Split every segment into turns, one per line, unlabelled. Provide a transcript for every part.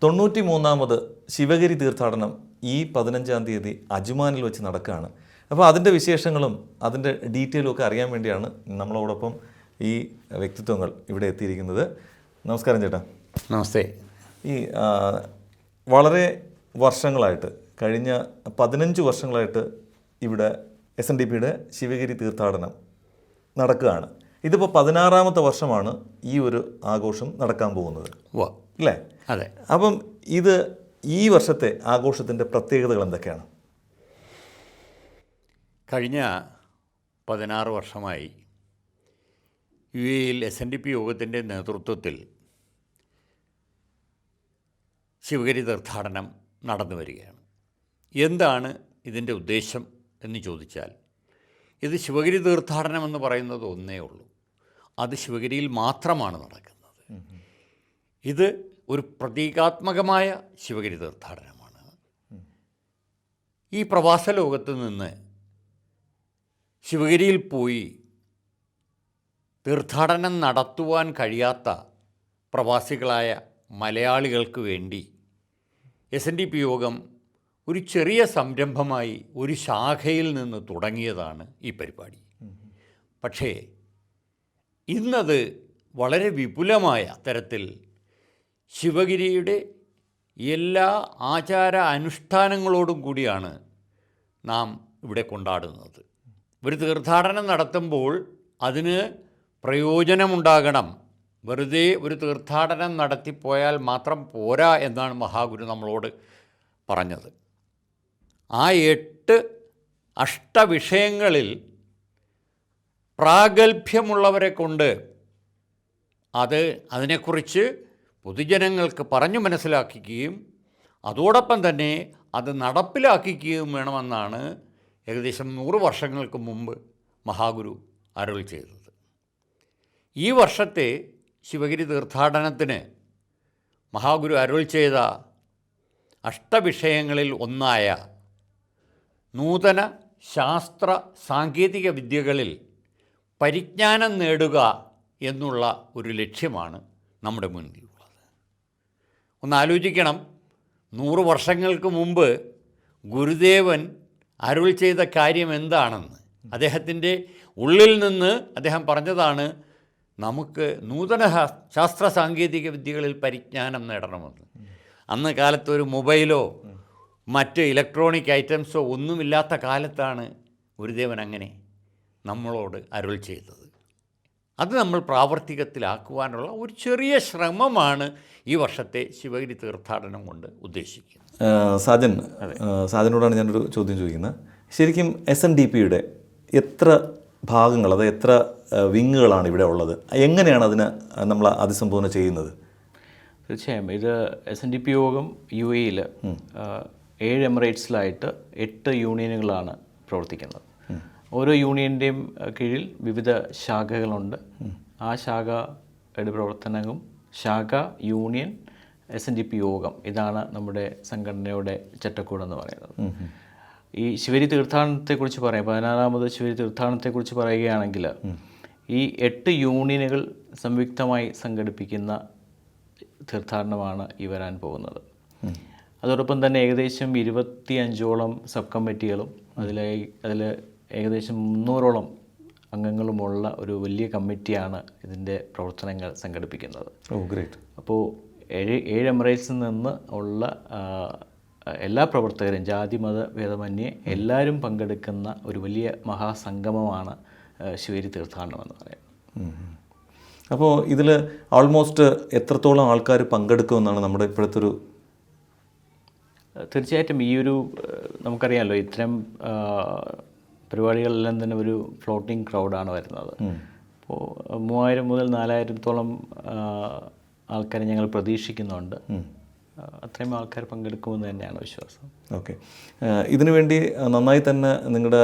93ാമത് ശിവഗിരി തീർത്ഥാടനം ഈ 15-ാം തീയതി അജ്മാനിൽ വെച്ച് നടക്കുകയാണ്. അപ്പോൾ അതിൻ്റെ വിശേഷങ്ങളും അതിൻ്റെ ഡീറ്റെയിലും ഒക്കെ അറിയാൻ വേണ്ടിയാണ് നമ്മളോടൊപ്പം ഈ വ്യക്തിത്വങ്ങൾ ഇവിടെ എത്തിയിരിക്കുന്നത്. നമസ്കാരം ചേട്ടാ.
നമസ്തേ.
ഈ വളരെ വർഷങ്ങളായിട്ട്, കഴിഞ്ഞ 15 വർഷങ്ങളായിട്ട് ഇവിടെ SNDPയുടെ ശിവഗിരി തീർത്ഥാടനം നടക്കുകയാണ്. ഇതിപ്പോൾ 16ാമത്തെ വർഷമാണ് ഈ ഒരു ആഘോഷം നടക്കാൻ പോകുന്നത്, അല്ലേ?
അതെ.
അപ്പം ഇത് ഈ വർഷത്തെ ആഘോഷത്തിൻ്റെ പ്രത്യേകതകൾ എന്തൊക്കെയാണ്?
കഴിഞ്ഞ 16 വർഷമായി UAEയിൽ SNDP യോഗത്തിൻ്റെ നേതൃത്വത്തിൽ ശിവഗിരി തീർത്ഥാടനം നടന്നു വരികയാണ്. എന്താണ് ഇതിൻ്റെ ഉദ്ദേശം എന്ന് ചോദിച്ചാൽ, ഇത് ശിവഗിരി തീർത്ഥാടനം എന്ന് പറയുന്നത് ഒന്നേ ഉള്ളൂ. അത് ശിവഗിരിയിൽ മാത്രമാണ് നടക്കുന്നത്. ഇത് ഒരു പ്രതീകാത്മകമായ ശിവഗിരി തീർത്ഥാടനമാണ്. ഈ പ്രവാസ ലോകത്ത് നിന്ന് ശിവഗിരിയിൽ പോയി തീർത്ഥാടനം നടത്തുവാൻ കഴിയാത്ത പ്രവാസികളായ മലയാളികൾക്ക് വേണ്ടി SNDP യോഗം ഒരു ചെറിയ സംരംഭമായി ഒരു ശാഖയിൽ നിന്ന് തുടങ്ങിയതാണ് ഈ പരിപാടി. പക്ഷേ ഇന്നത് വളരെ വിപുലമായ തരത്തിൽ ശിവഗിരിയുടെ എല്ലാ ആചാര അനുഷ്ഠാനങ്ങളോടും കൂടിയാണ് നാം ഇവിടെ കൊണ്ടാടുന്നത്. ഒരു തീർത്ഥാടനം നടത്തുമ്പോൾ അതിന് പ്രയോജനമുണ്ടാകണം. വെറുതെ ഒരു തീർത്ഥാടനം നടത്തിപ്പോയാൽ മാത്രം പോരാ എന്നാണ് മഹാഗുരു നമ്മളോട് പറഞ്ഞത്. ആ 8 അഷ്ടവിഷയങ്ങളിൽ പ്രാഗൽഭ്യമുള്ളവരെ കൊണ്ട് അതിനെക്കുറിച്ച് പൊതുജനങ്ങൾക്ക് പറഞ്ഞു മനസ്സിലാക്കുകയും അതോടൊപ്പം തന്നെ അത് നടപ്പിലാക്കുകയും വേണമെന്നാണ് ഏകദേശം 100 വർഷങ്ങൾക്ക് മുമ്പ് മഹാഗുരു അരുൾ ചെയ്തത്. ഈ വർഷത്തെ ശിവഗിരി തീർത്ഥാടനത്തിന് മഹാഗുരു അരുൾ ചെയ്ത അഷ്ടവിഷയങ്ങളിൽ ഒന്നായ നൂതന ശാസ്ത്ര സാങ്കേതിക വിദ്യകളിൽ പരിജ്ഞാനം നേടുക എന്നുള്ള ഒരു ലക്ഷ്യമാണ് നമ്മുടെ മുന്നിലുള്ളത്. ഒന്ന് ആലോചിക്കണം, 100 വർഷങ്ങൾക്ക് മുമ്പ് ഗുരുദേവൻ അരുൾ ചെയ്ത കാര്യം എന്താണെന്ന്. അദ്ദേഹത്തിൻ്റെ ഉള്ളിൽ നിന്ന് അദ്ദേഹം പറഞ്ഞതാണ്, നമുക്ക് നൂതന ശാസ്ത്ര സാങ്കേതിക വിദ്യകളിൽ പരിജ്ഞാനം നേടണമെന്ന്. അന്ന് കാലത്ത് ഒരു മൊബൈലോ മറ്റ് ഇലക്ട്രോണിക് ഐറ്റംസോ ഒന്നുമില്ലാത്ത കാലത്താണ് ഗുരുദേവൻ അങ്ങനെ നമ്മളോട് അരുൾ ചെയ്തത്. അത് നമ്മൾ പ്രാവർത്തികത്തിലാക്കുവാനുള്ള ഒരു ചെറിയ ശ്രമമാണ് ഈ വർഷത്തെ ശിവഗിരി തീർത്ഥാടനം കൊണ്ട് ഉദ്ദേശിക്കുന്നത്.
സാജനോടാണ് ഞാനൊരു ചോദ്യം ചോദിക്കുന്നത്. ശരിക്കും SNDPയുടെ എത്ര ഭാഗങ്ങൾ, അത് എത്ര വിങ്ങുകളാണ് ഇവിടെ ഉള്ളത്? എങ്ങനെയാണ് അതിനെ നമ്മൾ അഭിസംബോധന ചെയ്യുന്നത്?
തീർച്ചയായും ഇത് SNDP യോഗം UAEയിൽ 7 എമിറേറ്റ്സിലായിട്ട് 8 യൂണിയനുകളാണ് പ്രവർത്തിക്കുന്നത്. ഓരോ യൂണിയൻ്റെയും കീഴിൽ വിവിധ ശാഖകളുണ്ട്. ആ ശാഖയുടെ പ്രവർത്തനവും ശാഖ, യൂണിയൻ, SNDP യോഗം, ഇതാണ് നമ്മുടെ സംഘടനയുടെ ചട്ടക്കൂടെന്ന് പറയുന്നത്. ഈ ശിവഗിരി തീർത്ഥാടനത്തെക്കുറിച്ച് പറയാം, 16ാമത് ശിവഗിരി തീർത്ഥാടനത്തെക്കുറിച്ച് പറയുകയാണെങ്കിൽ ഈ 8 യൂണിയനുകൾ സംയുക്തമായി സംഘടിപ്പിക്കുന്ന തീർത്ഥാടനമാണ് ഈ വരാൻ പോകുന്നത്. അതോടൊപ്പം തന്നെ ഏകദേശം 25ഓളം സബ് കമ്മിറ്റികളും അതിൽ ഏകദേശം 300ഓളം അംഗങ്ങളുമുള്ള ഒരു വലിയ കമ്മിറ്റിയാണ് ഇതിൻ്റെ പ്രവർത്തനങ്ങൾ സംഘടിപ്പിക്കുന്നത്. അപ്പോൾ 7 എമിറേറ്റ്സിൽ നിന്ന് ഉള്ള എല്ലാ പ്രവർത്തകരും, ജാതി മത ഭേദമന്യേ എല്ലാവരും പങ്കെടുക്കുന്ന ഒരു വലിയ മഹാസംഗമമാണ് ശിവഗിരി തീർത്ഥാടനം എന്ന് പറയുന്നത്.
അപ്പോൾ ഇതിൽ ഓൾമോസ്റ്റ് എത്രത്തോളം ആൾക്കാർ പങ്കെടുക്കുമെന്നാണ് നമ്മുടെ ഇപ്പോഴത്തെ ഒരു?
തീർച്ചയായിട്ടും ഈ ഒരു നമുക്കറിയാമല്ലോ, ഇത്തരം പരിപാടികളെല്ലാം തന്നെ ഒരു ഫ്ലോട്ടിംഗ് ക്രൗഡാണ് വരുന്നത്. അപ്പോൾ 3000 മുതൽ 4000-ഓളം ആൾക്കാരെ ഞങ്ങൾ പ്രതീക്ഷിക്കുന്നുണ്ട്. അത്രയും ആൾക്കാർ പങ്കെടുക്കുമെന്ന് തന്നെയാണ് വിശ്വാസം.
ഓക്കെ. ഇതിനു വേണ്ടി നന്നായി തന്നെ നിങ്ങളുടെ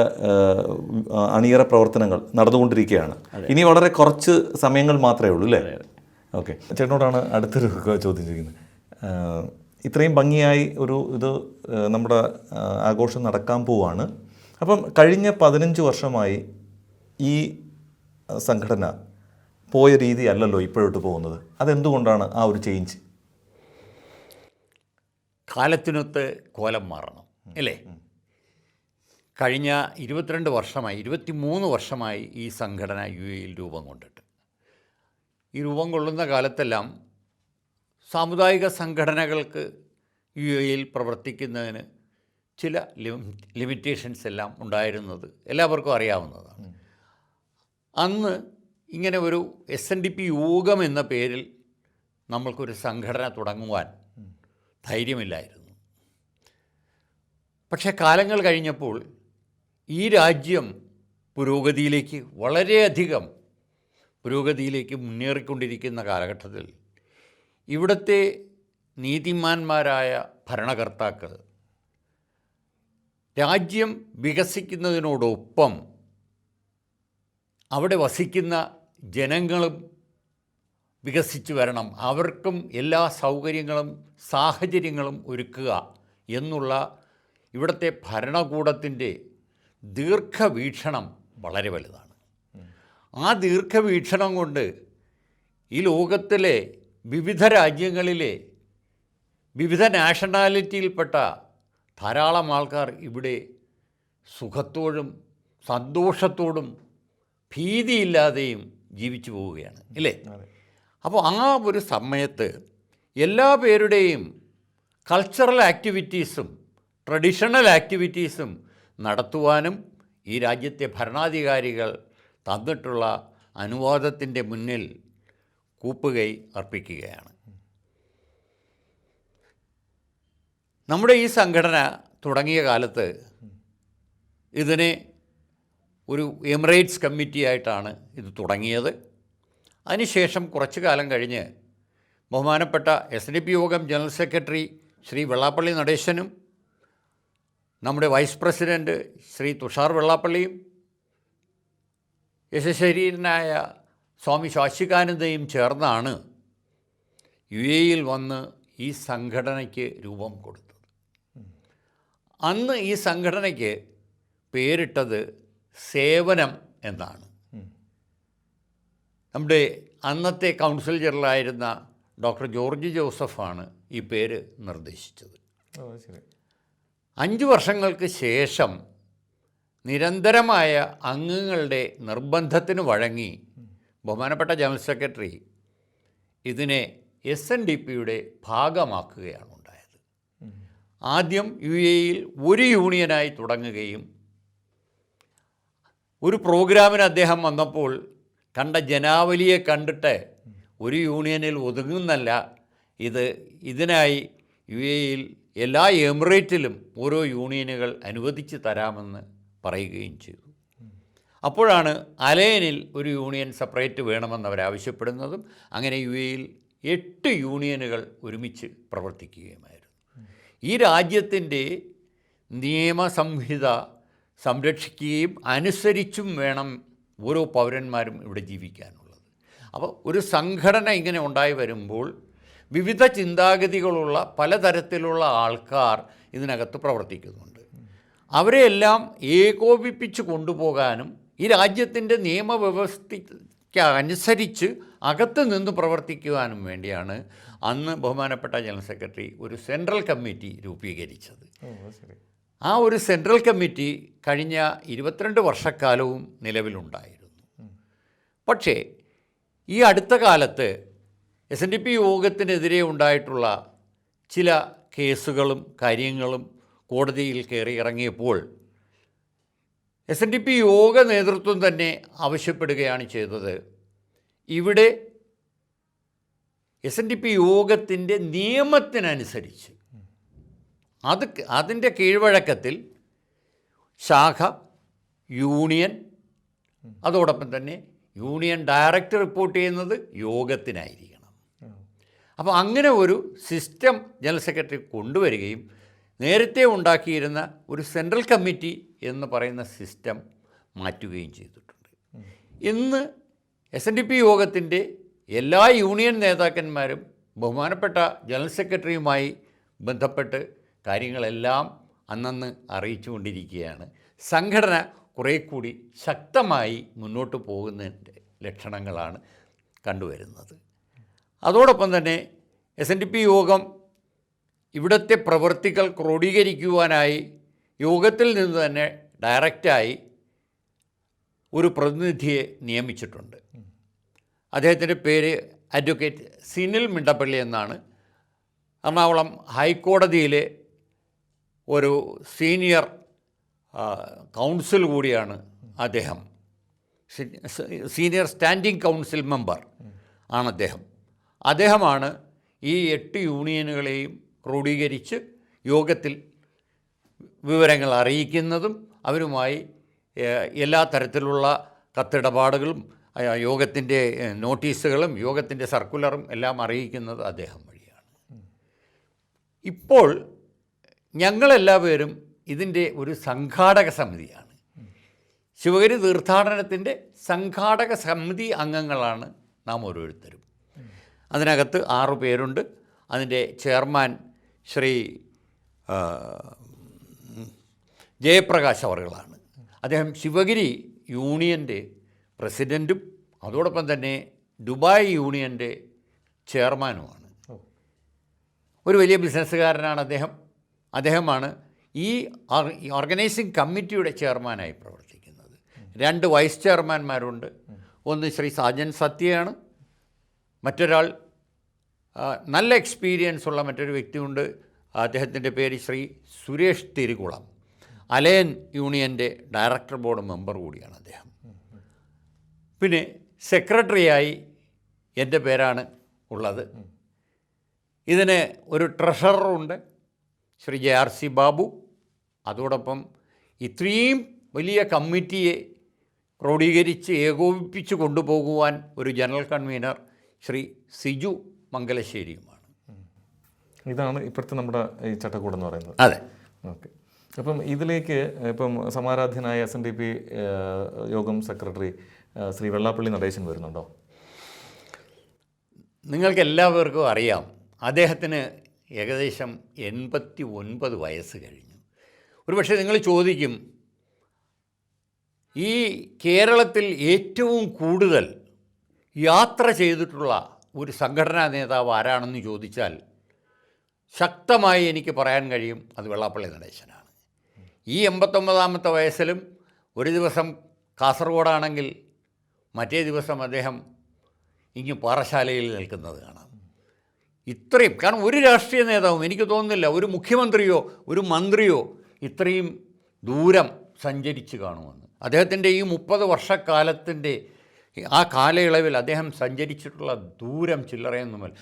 അണിയറ പ്രവർത്തനങ്ങൾ നടന്നുകൊണ്ടിരിക്കുകയാണ്. ഇനി വളരെ കുറച്ച് സമയങ്ങൾ മാത്രമേ ഉള്ളൂ, അല്ലേ? ഓക്കെ. ചേട്ടനോടാണ് അടുത്തൊരു ചോദ്യം ചോദിക്കുന്നത്. ഇത്രയും ഭംഗിയായി ഇത് നമ്മുടെ ആഘോഷം നടക്കാൻ പോവാണ്. അപ്പം കഴിഞ്ഞ 15 വർഷമായി ഈ സംഘടന പോയ രീതി അല്ലല്ലോ ഇപ്പോഴോട്ട് പോകുന്നത്. അതെന്തുകൊണ്ടാണ് ആ ഒരു ചേഞ്ച്?
കാലത്തിനൊത്ത് കോലം മാറണം, അല്ലേ? കഴിഞ്ഞ 23 വർഷമായി ഈ സംഘടന UAE-യിൽ രൂപം കൊണ്ടിട്ട്. ഈ രൂപം കൊള്ളുന്ന കാലത്തെല്ലാം സാമുദായിക സംഘടനകൾക്ക് UAE-യിൽ പ്രവർത്തിക്കുന്നതിന് ചില ലിമിറ്റേഷൻസ് എല്ലാം ഉണ്ടായിരുന്നത് എല്ലാവർക്കും അറിയാവുന്നതാണ്. അന്ന് ഇങ്ങനെ ഒരു SNDP യോഗം എന്ന പേരിൽ നമ്മൾക്കൊരു സംഘടന തുടങ്ങുവാൻ ധൈര്യമില്ലായിരുന്നു. പക്ഷേ കാലങ്ങൾ കഴിഞ്ഞപ്പോൾ ഈ രാജ്യം പുരോഗതിയിലേക്ക്, വളരെയധികം പുരോഗതിയിലേക്ക് മുന്നേറിക്കൊണ്ടിരിക്കുന്ന കാലഘട്ടത്തിൽ ഇവിടുത്തെ നീതിമാന്മാരായ ഭരണകർത്താക്കൾ രാജ്യം വികസിക്കുന്നതിനോടൊപ്പം അവിടെ വസിക്കുന്ന ജനങ്ങളും വികസിച്ചു വരണം, അവർക്കും എല്ലാ സൗകര്യങ്ങളും സാഹചര്യങ്ങളും ഒരുക്കുക എന്നുള്ള ഇവിടുത്തെ ഭരണകൂടത്തിൻ്റെ ദീർഘവീക്ഷണം വളരെ വലുതാണ്. ആ ദീർഘവീക്ഷണം കൊണ്ട് ഈ ലോകത്തിലെ വിവിധ രാജ്യങ്ങളിലെ വിവിധ നാഷണാലിറ്റിയിൽപ്പെട്ട ധാരാളം ആൾക്കാർ ഇവിടെ സുഖത്തോടും സന്തോഷത്തോടും ഭീതിയില്ലാതെയും ജീവിച്ചു പോവുകയാണ്, ഇല്ലേ? അപ്പോൾ ആ ഒരു സമയത്ത് എല്ലാ പേരുടെയും കൾച്ചറൽ ആക്ടിവിറ്റീസും ട്രഡീഷണൽ ആക്ടിവിറ്റീസും നടത്തുവാനും ഈ രാജ്യത്തെ ഭരണാധികാരികൾ തന്നിട്ടുള്ള അനുവാദത്തിൻ്റെ മുന്നിൽ കൂപ്പുകൈ അർപ്പിക്കുകയാണ്. നമ്മുടെ ഈ സംഘടന തുടങ്ങിയ കാലത്ത് ഇതിനെ ഒരു എമിറേറ്റ്സ് കമ്മിറ്റിയായിട്ടാണ് ഇത് തുടങ്ങിയത്. അതിനുശേഷം കുറച്ചു കാലം കഴിഞ്ഞ് ബഹുമാനപ്പെട്ട SNDP യോഗം ജനറൽ സെക്രട്ടറി ശ്രീ വെള്ളാപ്പള്ളി നടേശനും നമ്മുടെ വൈസ് പ്രസിഡൻറ്റ് ശ്രീ തുഷാർ വെള്ളാപ്പള്ളിയും യശശരീരനായ സ്വാമി ശാശ്വികാനന്ദയും ചേർന്നാണ് UAE-യിൽ വന്ന് ഈ സംഘടനയ്ക്ക് രൂപം കൊടുത്തത്. അന്ന് ഈ സംഘടനയ്ക്ക് പേരിട്ടത് സേവനം എന്നാണ്. നമ്മുടെ അന്നത്തെ കൗൺസിൽ ജനറലായിരുന്ന ഡോക്ടർ ജോർജ് ജോസഫാണ് ഈ പേര് നിർദ്ദേശിച്ചത്. 5 വർഷങ്ങൾക്ക് ശേഷം നിരന്തരമായ അംഗങ്ങളുടെ നിർബന്ധത്തിന് വഴങ്ങി ബഹുമാനപ്പെട്ട ജനറൽ സെക്രട്ടറി ഇതിനെ SNDP-യുടെ ഭാഗമാക്കുകയാണ് ഉണ്ടായത്. ആദ്യം UAE-യിൽ ഒരു യൂണിയനായി തുടങ്ങുകയും ഒരു പ്രോഗ്രാമിന് അദ്ദേഹം വന്നപ്പോൾ കണ്ട ജനാവലിയെ കണ്ടിട്ട് ഒരു യൂണിയനിൽ ഒതുങ്ങുന്നല്ല, ഇതിനായി UAE-യിൽ എല്ലാ എമിറേറ്റിലും ഓരോ യൂണിയനുകൾ അനുവദിച്ച് തരാമെന്ന് പറയുകയും ചെയ്തു. അപ്പോഴാണ് അലയനിൽ ഒരു യൂണിയൻ സെപ്പറേറ്റ് വേണമെന്ന് അവരാവശ്യപ്പെടുന്നതും അങ്ങനെ UAE-യിൽ 8 യൂണിയനുകൾ ഒരുമിച്ച് പ്രവർത്തിക്കുകയുമായിരുന്നു. ഈ രാജ്യത്തിൻ്റെ നിയമസംഹിത സംരക്ഷിക്കുകയും അനുസരിച്ചും വേണം ഓരോ പൗരന്മാരും ഇവിടെ ജീവിക്കാനുള്ളത്. അപ്പോൾ ഒരു സംഘടന ഇങ്ങനെ ഉണ്ടായി വരുമ്പോൾ വിവിധ ചിന്താഗതികളുള്ള പലതരത്തിലുള്ള ആൾക്കാർ ഇതിനകത്ത് പ്രവർത്തിക്കുന്നുണ്ട്. അവരെയെല്ലാം ഏകോപിപ്പിച്ച് കൊണ്ടുപോകാനും ഈ രാജ്യത്തിൻ്റെ നിയമവ്യവസ്ഥയ്ക്ക് അനുസരിച്ച് അകത്ത് നിന്ന് പ്രവർത്തിക്കുവാനും വേണ്ടിയാണ് അന്ന് ബഹുമാനപ്പെട്ട ജനറൽ സെക്രട്ടറി ഒരു സെൻട്രൽ കമ്മിറ്റി രൂപീകരിച്ചത്. ആ ഒരു സെൻട്രൽ കമ്മിറ്റി കഴിഞ്ഞ 22 വർഷക്കാലവും നിലവിലുണ്ടായിരുന്നു. പക്ഷേ ഈ അടുത്ത കാലത്ത് SNDP യോഗത്തിനെതിരെ ഉണ്ടായിട്ടുള്ള ചില കേസുകളും കാര്യങ്ങളും കോടതിയിൽ കയറി ഇറങ്ങിയപ്പോൾ SNDP യോഗ നേതൃത്വം തന്നെ ആവശ്യപ്പെടുകയാണ് ചെയ്തത്, ഇവിടെ SNDP യോഗത്തിൻ്റെ നിയമത്തിനനുസരിച്ച് അതിൻ്റെ കീഴ്വഴക്കത്തിൽ ശാഖ, യൂണിയൻ, അതോടൊപ്പം തന്നെ യൂണിയൻ ഡയറക്ടർ റിപ്പോർട്ട് ചെയ്യുന്നത് യോഗത്തിനായിരിക്കണം. അപ്പോൾ അങ്ങനെ ഒരു സിസ്റ്റം ജനറൽ സെക്രട്ടറി കൊണ്ടുവരികയും നേരത്തെ ഉണ്ടാക്കിയിരുന്ന ഒരു സെൻട്രൽ കമ്മിറ്റി എന്ന് പറയുന്ന സിസ്റ്റം മാറ്റുകയും ചെയ്തിട്ടുണ്ട്. ഇന്ന് SNDP യോഗത്തിൻ്റെ എല്ലാ യൂണിയൻ നേതാക്കന്മാരും ബഹുമാനപ്പെട്ട ജനറൽ സെക്രട്ടറിയുമായി ബന്ധപ്പെട്ട് കാര്യങ്ങളെല്ലാം അന്നന്ന് അറിയിച്ചുകൊണ്ടിരിക്കുകയാണ്. സംഘടന കുറേ കൂടി ശക്തമായി മുന്നോട്ട് പോകുന്നതിൻ്റെ ലക്ഷണങ്ങളാണ് കണ്ടുവരുന്നത്. അതോടൊപ്പം തന്നെ SNDP യോഗം ഇവിടുത്തെ പ്രവൃത്തികൾ ക്രോഡീകരിക്കുവാനായി യോഗത്തിൽ നിന്ന് തന്നെ ഡയറക്റ്റായി ഒരു പ്രതിനിധിയെ നിയമിച്ചിട്ടുണ്ട്. അദ്ദേഹത്തിൻ്റെ പേര് അഡ്വക്കേറ്റ് സിനിൽ മിണ്ടപ്പള്ളി എന്നാണ്. എറണാകുളം ഹൈക്കോടതിയിലെ ഒരു സീനിയർ കൗൺസിൽ കൂടിയാണ് അദ്ദേഹം. സീനിയർ സ്റ്റാൻഡിംഗ് കൗൺസിൽ മെമ്പർ ആണ് അദ്ദേഹം. അദ്ദേഹമാണ് ഈ 8 യൂണിയനുകളെയും ക്രോഡീകരിച്ച് യോഗത്തിൽ വിവരങ്ങൾ അറിയിക്കുന്നതും അവരുമായി എല്ലാ തരത്തിലുള്ള കത്തിടപാടുകളും യോഗത്തിൻ്റെ നോട്ടീസുകളും യോഗത്തിൻ്റെ സർക്കുലറും എല്ലാം അറിയിക്കുന്നത് അദ്ദേഹം വഴിയാണ്. ഇപ്പോൾ ഞങ്ങളെല്ലാവരും ഇതിൻ്റെ ഒരു സംഘാടക സമിതിയാണ്. ശിവഗിരി തീർത്ഥാടനത്തിൻ്റെ സംഘാടക സമിതി അംഗങ്ങളാണ് നാം ഓരോരുത്തരും. അതിനകത്ത് 6 പേരുണ്ട്. അതിൻ്റെ ചെയർമാൻ ശ്രീ ജയപ്രകാശ് അവർകളാണ്. അദ്ദേഹം ശിവഗിരി യൂണിയൻ്റെ പ്രസിഡൻറ്റും അതോടൊപ്പം തന്നെ ദുബായ് യൂണിയൻ്റെ ചെയർമാനുമാണ്. ഒരു വലിയ ബിസിനസ്സുകാരനാണ് അദ്ദേഹം. അദ്ദേഹമാണ് ഈ ഓർഗനൈസിംഗ് കമ്മിറ്റിയുടെ ചെയർമാനായി പ്രവർത്തിക്കുന്നത്. 2 വൈസ് ചെയർമാൻമാരുണ്ട്. ഒന്ന് ശ്രീ സാജൻ സത്യയാണ്, മറ്റൊരാൾ നല്ല എക്സ്പീരിയൻസ് ഉള്ള മറ്റൊരു വ്യക്തിയുണ്ട്. അദ്ദേഹത്തിൻ്റെ പേര് ശ്രീ സുരേഷ് തിരുകുളം. അലയൻ യൂണിയൻ്റെ ഡയറക്ടർ ബോർഡ് മെമ്പർ കൂടിയാണ് അദ്ദേഹം. പിന്നെ സെക്രട്ടറിയായി എൻ്റെ പേരാണ് ഉള്ളത്. ഇതിന് ഒരു ട്രഷററുണ്ട്, ശ്രീ JRC ബാബു. അതോടൊപ്പം ഇത്രയും വലിയ കമ്മിറ്റിയെ ക്രോഡീകരിച്ച് ഏകോപിപ്പിച്ച് കൊണ്ടുപോകുവാൻ ഒരു ജനറൽ കൺവീനർ ശ്രീ സിജു മംഗലശ്ശേരിയുമാണ്.
ഇതാണ് ഇപ്പോഴത്തെ നമ്മുടെ ഈ ചട്ടക്കൂട് എന്ന് പറയുന്നത്.
അതെ.
ഓക്കെ. അപ്പം ഇതിലേക്ക് ഇപ്പം സമാരാധ്യനായ SNDP യോഗം സെക്രട്ടറി ശ്രീ വെള്ളാപ്പള്ളി നടേശൻ വരുന്നുണ്ടോ?
നിങ്ങൾക്ക് എല്ലാവർക്കും അറിയാം, അദ്ദേഹത്തിന് ഏകദേശം 89 വയസ്സ് കഴിഞ്ഞു. ഒരുപക്ഷെ നിങ്ങൾ ചോദിക്കും, ഈ കേരളത്തിൽ ഏറ്റവും കൂടുതൽ യാത്ര ചെയ്തിട്ടുള്ള ഒരു സംഘടനാ നേതാവ് ആരാണെന്ന് ചോദിച്ചാൽ ശക്തമായി എനിക്ക് പറയാൻ കഴിയും, അത് വെള്ളാപ്പള്ളി നടേശനാണ്. ഈ 89ാമത്തെ വയസ്സിലും ഒരു ദിവസം കാസർഗോഡാണെങ്കിൽ മറ്റേ ദിവസം അദ്ദേഹം ഇങ്ങ് പാറശാലയിൽ നിൽക്കുന്നത് കാണാം. ഇത്രയും, കാരണം ഒരു രാഷ്ട്രീയ നേതാവും എനിക്ക് തോന്നുന്നില്ല ഒരു മുഖ്യമന്ത്രിയോ ഒരു മന്ത്രിയോ ഇത്രയും ദൂരം സഞ്ചരിച്ച് കാണുമെന്ന്. അദ്ദേഹത്തിൻ്റെ ഈ 30 വർഷക്കാലത്തിൻ്റെ ആ കാലയളവിൽ അദ്ദേഹം സഞ്ചരിച്ചിട്ടുള്ള ദൂരം ചില്ലറയൊന്നുമല്ല.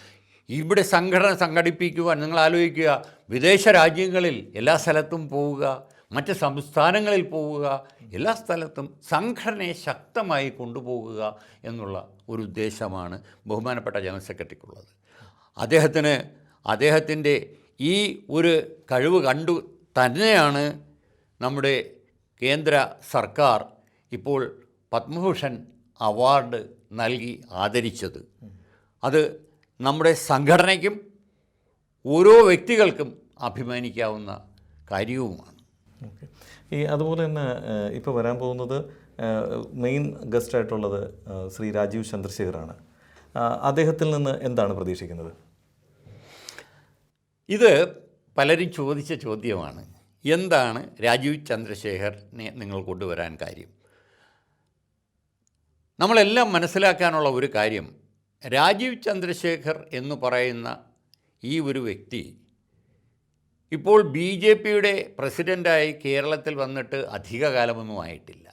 ഇവിടെ സംഘടന സംഘടിപ്പിക്കുവാൻ നിങ്ങൾ ആലോചിക്കുക, വിദേശ രാജ്യങ്ങളിൽ എല്ലാ സ്ഥലത്തും പോവുക, മറ്റ് സംസ്ഥാനങ്ങളിൽ പോവുക, എല്ലാ സ്ഥലത്തും സംഘടനയെ ശക്തമായി കൊണ്ടുപോകുക എന്നുള്ള ഒരു ഉദ്ദേശമാണ് ബഹുമാനപ്പെട്ട ജനറൽ സെക്രട്ടറിക്കുള്ളത്. അദ്ദേഹത്തിൻ്റെ ഈ ഒരു കഴിവ് കണ്ടു തന്നെയാണ് നമ്മുടെ കേന്ദ്ര സർക്കാർ ഇപ്പോൾ പത്മഭൂഷൺ അവാർഡ് നൽകി ആദരിച്ചത്. അത് നമ്മുടെ സംഘടനയ്ക്കും ഓരോ വ്യക്തികൾക്കും അഭിമാനിക്കാവുന്ന കാര്യവുമാണ്.
ഈ അതുപോലെ തന്നെ ഇപ്പോൾ വരാൻ പോകുന്നത് മെയിൻ ഗസ്റ്റായിട്ടുള്ളത് ശ്രീ രാജീവ് ചന്ദ്രശേഖറാണ്. അദ്ദേഹത്തിൽ നിന്ന് എന്താണ് പ്രതീക്ഷിക്കുന്നത്?
ഇത് പലരും ചോദിച്ച ചോദ്യമാണ്. എന്താണ് രാജീവ് ചന്ദ്രശേഖറിനെ നിങ്ങൾ കൊണ്ടുവരാൻ കാര്യം? നമ്മളെല്ലാം മനസ്സിലാക്കാനുള്ള ഒരു കാര്യം, രാജീവ് ചന്ദ്രശേഖർ എന്ന് പറയുന്ന ഈ ഒരു വ്യക്തി ഇപ്പോൾ BJPയുടെ പ്രസിഡൻ്റായി കേരളത്തിൽ വന്നിട്ട് അധിക കാലമൊന്നും ആയിട്ടില്ല.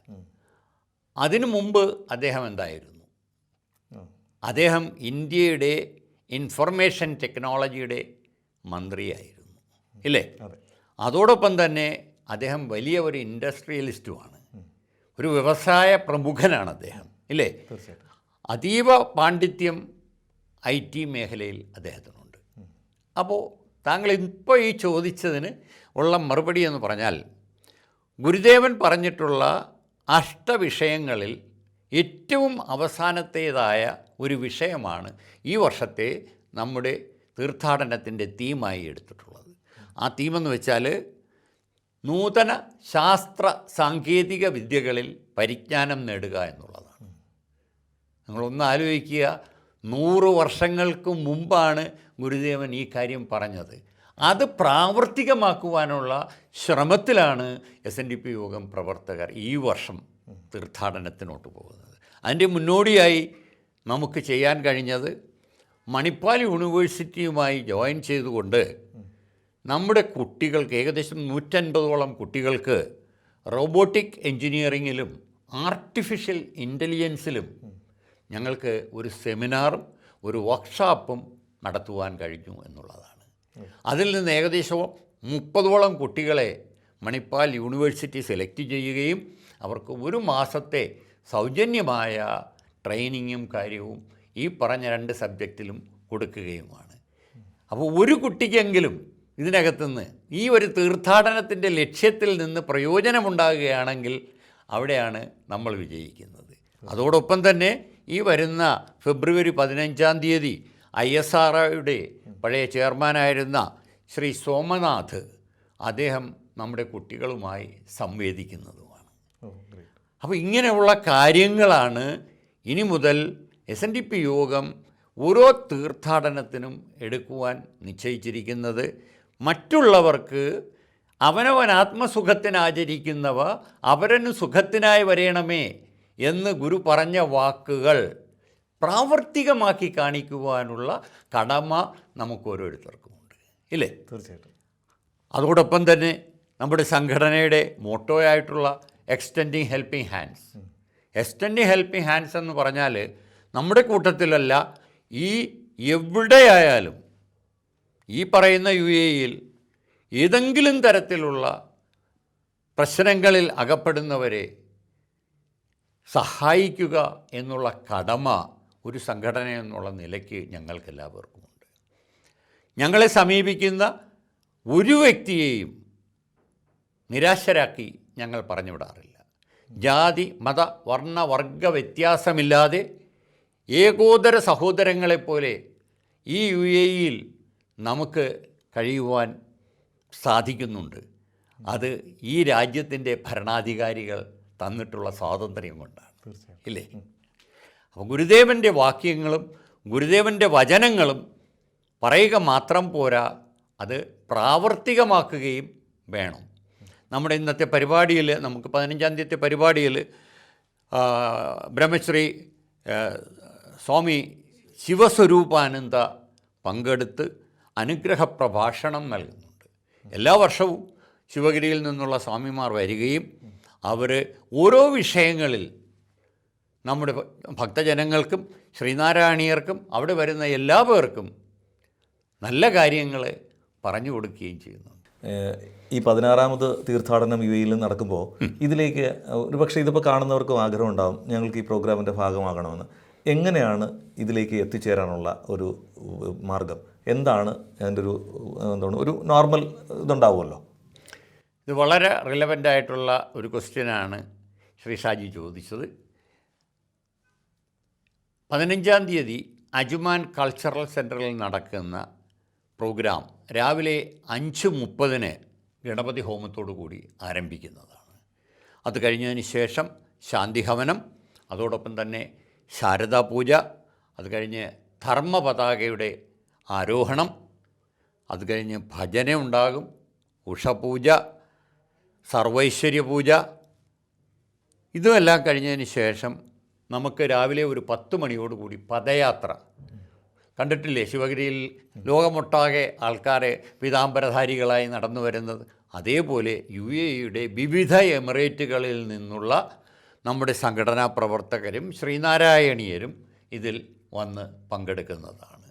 അതിനു മുമ്പ് അദ്ദേഹം എന്തായിരുന്നു? അദ്ദേഹം ഇന്ത്യയുടെ ഇൻഫർമേഷൻ ടെക്നോളജിയുടെ മന്ത്രിയായിരുന്നു, ഇല്ലേ? അതോടൊപ്പം തന്നെ അദ്ദേഹം വലിയ ഒരു ഇൻഡസ്ട്രിയലിസ്റ്റുമാണ്, ഒരു വ്യവസായ പ്രമുഖനാണ് അദ്ദേഹം, ഇല്ലേ? അതീവ പാണ്ഡിത്യം IT മേഖലയിൽ അദ്ദേഹത്തിനുണ്ട്. അപ്പോൾ താങ്കൾ ഇപ്പോൾ ഈ ചോദിച്ചതിന് ഉള്ള മറുപടി എന്ന് പറഞ്ഞാൽ, ഗുരുദേവൻ പറഞ്ഞിട്ടുള്ള അഷ്ടവിഷയങ്ങളിൽ ഏറ്റവും അവസാനത്തേതായ ഒരു വിഷയമാണ് ഈ വർഷത്തെ നമ്മുടെ തീർത്ഥാടനത്തിൻ്റെ തീമായി എടുത്തിട്ടുള്ളത്. ആ തീമെന്ന് വെച്ചാൽ നൂതന ശാസ്ത്ര സാങ്കേതിക വിദ്യകളിൽ പരിജ്ഞാനം നേടുക എന്നുള്ളതാണ്. നിങ്ങളൊന്ന് ആലോചിക്കുക, 100 വർഷങ്ങൾക്ക് മുമ്പാണ് ഗുരുദേവൻ ഈ കാര്യം പറഞ്ഞത്. അത് പ്രാവർത്തികമാക്കുവാനുള്ള ശ്രമത്തിലാണ് SNDP യോഗം പ്രവർത്തകർ ഈ വർഷം തീർത്ഥാടനത്തിനോട്ട് പോകുന്നത്. അതിൻ്റെ മുന്നോടിയായി നമുക്ക് ചെയ്യാൻ കഴിഞ്ഞത് മണിപ്പാൽ യൂണിവേഴ്സിറ്റിയുമായി ജോയിൻ ചെയ്തുകൊണ്ട് നമ്മുടെ കുട്ടികൾക്ക് ഏകദേശം 150ഓളം കുട്ടികൾക്ക് റോബോട്ടിക് എൻജിനീയറിങ്ങിലും ആർട്ടിഫിഷ്യൽ ഇൻ്റലിജൻസിലും ഞങ്ങൾക്ക് ഒരു സെമിനാറും ഒരു വർക്ക്ഷോപ്പും നടത്തുവാൻ കഴിഞ്ഞു എന്നുള്ളതാണ്. അതിൽ നിന്ന് ഏകദേശം 30ഓളം കുട്ടികളെ മണിപ്പാൽ യൂണിവേഴ്സിറ്റി സെലക്ട് ചെയ്യുകയും അവർക്ക് ഒരു മാസത്തെ സൗജന്യമായ ട്രെയിനിങ്ങും കാര്യവും ഈ പറഞ്ഞ 2 സബ്ജക്റ്റിലും കൊടുക്കുകയുമാണ്. അപ്പോൾ ഒരു കുട്ടിക്കെങ്കിലും ഇതിനകത്തുനിന്ന് ഈ ഒരു തീർത്ഥാടനത്തിൻ്റെ ലക്ഷ്യത്തിൽ നിന്ന് പ്രയോജനമുണ്ടാകുകയാണെങ്കിൽ അവിടെയാണ് നമ്മൾ വിജയിക്കുന്നത്. അതോടൊപ്പം തന്നെ ഈ വരുന്ന ഫെബ്രുവരി 15-ാം തീയതി ISROയുടെ പഴയ ചെയർമാനായിരുന്ന ശ്രീ സോമനാഥ് അദ്ദേഹം നമ്മുടെ കുട്ടികളുമായി സംവേദിക്കുന്നതുമാണ്. അപ്പോൾ ഇങ്ങനെയുള്ള കാര്യങ്ങളാണ് ഇനി മുതൽ SNDP യോഗം ഓരോ തീർത്ഥാടനത്തിനും എടുക്കുവാൻ നിശ്ചയിച്ചിരിക്കുന്നത്. മറ്റുള്ളവർക്ക് അവനവൻ ആത്മസുഖത്തിനാചരിക്കുന്നവ അവരന് സുഖത്തിനായി വരയണമേ എന്ന് ഗുരു പറഞ്ഞ വാക്കുകൾ പ്രാവർത്തികമാക്കി കാണിക്കുവാനുള്ള കടമ നമുക്ക് ഓരോരുത്തർക്കുമുണ്ട്, ഇല്ലേ?
തീർച്ചയായിട്ടും.
അതോടൊപ്പം തന്നെ നമ്മുടെ സംഘടനയുടെ മോട്ടോയായിട്ടുള്ള extending helping hands. Extending helping hands എന്ന് പറഞ്ഞാൽ നമ്മുടെ കൂട്ടത്തിലല്ല, ഈ എവിടെയായാലും ഈ പറയുന്ന UAE-യിൽ ഏതെങ്കിലും തരത്തിലുള്ള പ്രശ്നങ്ങളിൽ അകപ്പെടുന്നവരെ സഹായിക്കുക എന്നുള്ള കടമ ഒരു സംഘടന എന്നുള്ള നിലയ്ക്ക് ഞങ്ങൾക്കെല്ലാവർക്കുമുണ്ട്. ഞങ്ങളെ സമീപിക്കുന്ന ഒരു വ്യക്തിയെയും നിരാശരാക്കി ഞങ്ങൾ പറഞ്ഞുവിടാറില്ല. ജാതി മത വർണ്ണ വർഗ വ്യത്യാസമില്ലാതെ ഏകോദര സഹോദരങ്ങളെപ്പോലെ ഈ UAE-യിൽ നമുക്ക് കഴിയുവാൻ സാധിക്കുന്നുണ്ട്. അത് ഈ രാജ്യത്തിൻ്റെ ഭരണാധികാരികൾ തന്നിട്ടുള്ള സ്വാതന്ത്ര്യം കൊണ്ടാണ്, ഇല്ലേ? അപ്പോൾ ഗുരുദേവൻ്റെ വാക്യങ്ങളും ഗുരുദേവൻ്റെ വചനങ്ങളും പറയുക മാത്രം പോരാ, അത് പ്രാവർത്തികമാക്കുകയും വേണം. നമ്മുടെ ഇന്നത്തെ പരിപാടിയിൽ, നമുക്ക് 15-ാം തീയതി പരിപാടിയിൽ ബ്രഹ്മശ്രീ സ്വാമി ശിവസ്വരൂപാനന്ദ പങ്കെടുത്ത് അനുഗ്രഹ പ്രഭാഷണം നൽകുന്നുണ്ട്. എല്ലാ വർഷവും ശിവഗിരിയിൽ നിന്നുള്ള സ്വാമിമാർ വരികയും അവർ ഓരോ വിഷയങ്ങളിൽ നമ്മുടെ ഭക്തജനങ്ങൾക്കും ശ്രീനാരായണീയർക്കും അവിടെ വരുന്ന എല്ലാ പേർക്കും നല്ല കാര്യങ്ങൾ പറഞ്ഞു കൊടുക്കുകയും ചെയ്യുന്നുണ്ട്.
ഈ 16ാമത് തീർത്ഥാടനം UAE-യിൽ നടക്കുമ്പോൾ ഇതിലേക്ക് ഒരുപക്ഷെ ഇതിപ്പോൾ കാണുന്നവർക്കും ആഗ്രഹം ഉണ്ടാകും, ഞങ്ങൾക്ക് ഈ പ്രോഗ്രാമിൻ്റെ ഭാഗമാകണമെന്ന്. എങ്ങനെയാണ് ഇതിലേക്ക് എത്തിച്ചേരാനുള്ള ഒരു മാർഗം? എന്താണ് അതിൻ്റെ ഒരു നോർമൽ ഇതുണ്ടാവുമല്ലോ?
ഇത് വളരെ റിലവൻ്റ് ആയിട്ടുള്ള ഒരു ക്വസ്റ്റ്യനാണ് ശ്രീ ഷാജി ചോദിച്ചത്. 15-ാം തീയതി അജ്മാൻ കൾച്ചറൽ സെൻറ്ററിൽ നടക്കുന്ന പ്രോഗ്രാം രാവിലെ 5:30 ഗണപതി ഹോമത്തോടു കൂടി ആരംഭിക്കുന്നതാണ്. അത് കഴിഞ്ഞതിന് ശേഷം ശാന്തിഹവനം, അതോടൊപ്പം തന്നെ ശാരദാ പൂജ, അത് കഴിഞ്ഞ് ധർമ്മപതാകയുടെ ആരോഹണം, അത് കഴിഞ്ഞ് ഭജന ഉണ്ടാകും, ഉഷപൂജ, സർവൈശ്വര്യ പൂജ. ഇതുമെല്ലാം കഴിഞ്ഞതിന് ശേഷം നമുക്ക് രാവിലെ ഒരു 10 മണിയോടുകൂടി പദയാത്ര. കണ്ടിട്ടില്ലേ ശിവഗിരിയിൽ ലോകമൊട്ടാകെ ആൾക്കാരെ പീതാംബരധാരികളായി നടന്നു വരുന്നത്? അതേപോലെ UAE-യുടെ വിവിധ എമിറേറ്റുകളിൽ നിന്നുള്ള നമ്മുടെ സംഘടനാ പ്രവർത്തകരും ശ്രീനാരായണീയരും ഇതിൽ വന്ന് പങ്കെടുക്കുന്നതാണ്.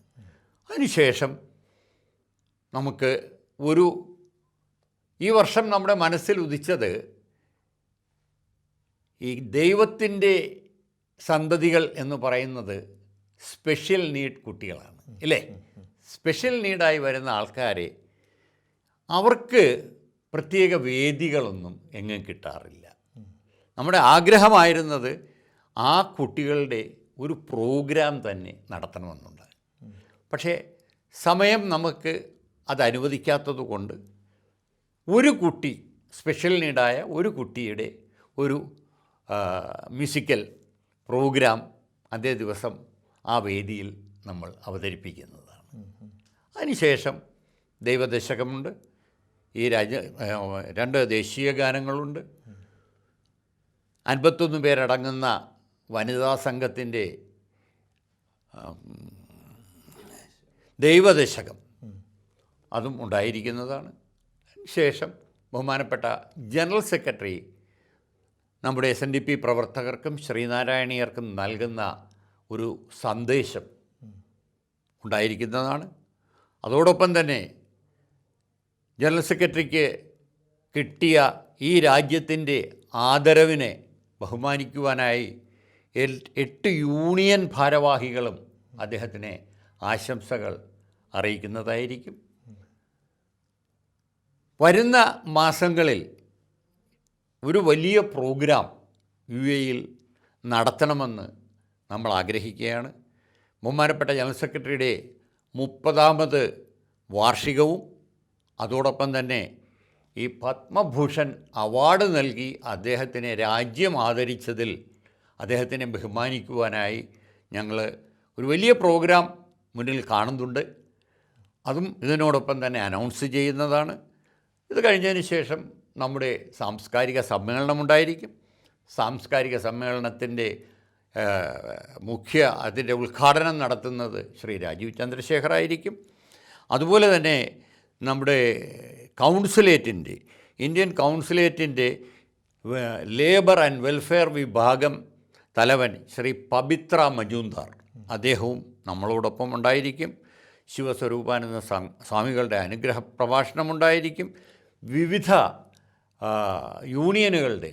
അതിനുശേഷം നമുക്ക് ഈ വർഷം നമ്മുടെ മനസ്സിൽ ഉദിച്ചത് ഈ ദൈവത്തിൻ്റെ സന്തതികൾ എന്ന് പറയുന്നത് സ്പെഷ്യൽ നീഡ് കുട്ടികളാണ്, ഇല്ലേ? സ്പെഷ്യൽ നീഡായി വരുന്ന ആൾക്കാരെ അവർക്ക് പ്രത്യേക വേദികളൊന്നും എങ്ങും കിട്ടാറില്ല. നമ്മുടെ ആഗ്രഹമായിരുന്നത് ആ കുട്ടികളുടെ ഒരു പ്രോഗ്രാം തന്നെ നടത്തണമെന്നുണ്ട്. പക്ഷേ സമയം നമുക്ക് അത് അനുവദിക്കാത്തത് കൊണ്ട് ഒരു കുട്ടി, സ്പെഷ്യൽ നീഡായ ഒരു കുട്ടിയുടെ ഒരു മ്യൂസിക്കൽ പ്രോഗ്രാം അതേ ദിവസം ആ വേദിയിൽ നമ്മൾ അവതരിപ്പിക്കുന്നതാണ്. അതിനുശേഷം ദൈവദശകമുണ്ട്, ഈ 2 ദേശീയ ഗാനങ്ങളുണ്ട്, 51 പേരടങ്ങുന്ന വനിതാ സംഘത്തിൻ്റെ ദൈവദശകം അതും ഉണ്ടായിരിക്കുന്നതാണ്. ശേഷം ബഹുമാനപ്പെട്ട ജനറൽ സെക്രട്ടറി നമ്മുടെ SNDP പ്രവർത്തകർക്കും ശ്രീനാരായണീയർക്കും നൽകുന്ന ഒരു സന്ദേശം ഉണ്ടായിരിക്കുന്നതാണ്. അതോടൊപ്പം തന്നെ ജനറൽ സെക്രട്ടറിക്ക് കിട്ടിയ ഈ രാജ്യത്തിൻ്റെ ആദരവിനെ ബഹുമാനിക്കുവാനായി 8 യൂണിയൻ ഭാരവാഹികളും അദ്ദേഹത്തിന് ആശംസകൾ അറിയിക്കുന്നതായിരിക്കും. വരുന്ന മാസങ്ങളിൽ ഒരു വലിയ പ്രോഗ്രാം UAE-യിൽ നടത്തണമെന്ന് നമ്മൾ ആഗ്രഹിക്കുകയാണ്. ബഹുമാനപ്പെട്ട ജനറൽ സെക്രട്ടറിയുടെ 30ാമത് വാർഷികവും അതോടൊപ്പം തന്നെ ഈ പത്മഭൂഷൺ അവാർഡ് നൽകി അദ്ദേഹത്തിനെ രാജ്യം ആദരിച്ചതിൽ അദ്ദേഹത്തിനെ ബഹുമാനിക്കുവാനായി ഞങ്ങൾ ഒരു വലിയ പ്രോഗ്രാം മുന്നിൽ കാണുന്നുണ്ട്. അതും ഇതിനോടൊപ്പം തന്നെ അനൗൺസ് ചെയ്യുന്നതാണ്. ഇത് കഴിഞ്ഞതിന് ശേഷം നമ്മുടെ സാംസ്കാരിക സമ്മേളനമുണ്ടായിരിക്കും. സാംസ്കാരിക സമ്മേളനത്തിൻ്റെ അതിൻ്റെ ഉദ്ഘാടനം നടത്തുന്നത് ശ്രീ രാജീവ് ചന്ദ്രശേഖർ ആയിരിക്കും. അതുപോലെ തന്നെ നമ്മുടെ കൗൺസിലേറ്റിൻ്റെ ഇന്ത്യൻ കൗൺസിലേറ്റിൻ്റെ ലേബർ ആൻഡ് വെൽഫെയർ വിഭാഗം തലവൻ ശ്രീ പവിത്ര മജൂംദാർ അദ്ദേഹവും നമ്മളോടൊപ്പം ഉണ്ടായിരിക്കും. ശിവസ്വരൂപാനന്ദ സ്വാമികളുടെ അനുഗ്രഹ പ്രഭാഷണമുണ്ടായിരിക്കും. വിവിധ യൂണിയനുകളുടെ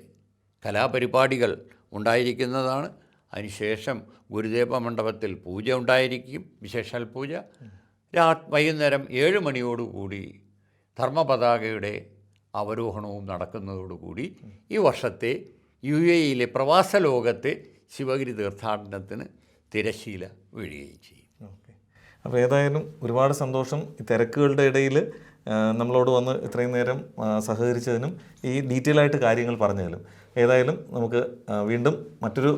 കലാപരിപാടികൾ ഉണ്ടായിരിക്കുന്നതാണ്. അതിനുശേഷം ഗുരുദേവ മണ്ഡപത്തിൽ പൂജ ഉണ്ടായിരിക്കും, വിശേഷാൽ പൂജ. വൈകുന്നേരം 7 മണിയോടുകൂടി ധർമ്മപതാകയുടെ അവരോഹണവും നടക്കുന്നതോടുകൂടി ഈ വർഷത്തെ UAE-യിലെ പ്രവാസ ലോകത്തെ ശിവഗിരി തീർത്ഥാടനത്തിന് തിരശ്ശീല വീഴുകയും ചെയ്യും.
ഓക്കെ, അപ്പോൾ ഏതായാലും ഒരുപാട് സന്തോഷം ഈ തിരക്കുകളുടെ ഇടയിൽ നമ്മളോട് വന്ന് ഇത്രയും നേരം സഹകരിച്ചതിനും ഈ ഡീറ്റെയിൽ ആയിട്ട് കാര്യങ്ങൾ പറഞ്ഞതിലും. ഏതായാലും നമുക്ക് വീണ്ടും മറ്റൊരു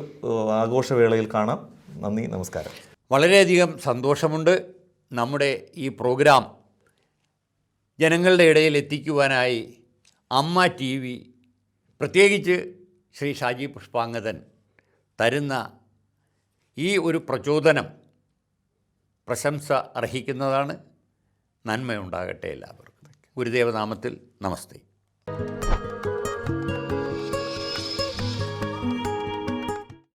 ആഘോഷവേളയിൽ കാണാം. നന്ദി, നമസ്കാരം.
വളരെയധികം സന്തോഷമുണ്ട്. നമ്മുടെ ഈ പ്രോഗ്രാം ജനങ്ങളുടെ ഇടയിൽ എത്തിക്കുവാനായി അമ്മ TV, പ്രത്യേകിച്ച് ശ്രീ ഷാജി പുഷ്പാങ്കദൻ തരുന്ന ഈ ഒരു പ്രചോദനം പ്രശംസ അർഹിക്കുന്നതാണ്. നന്മയുണ്ടാകട്ടെ എല്ലാവർക്കും. ഗുരുദേവനാമത്തിൽ നമസ്തേ.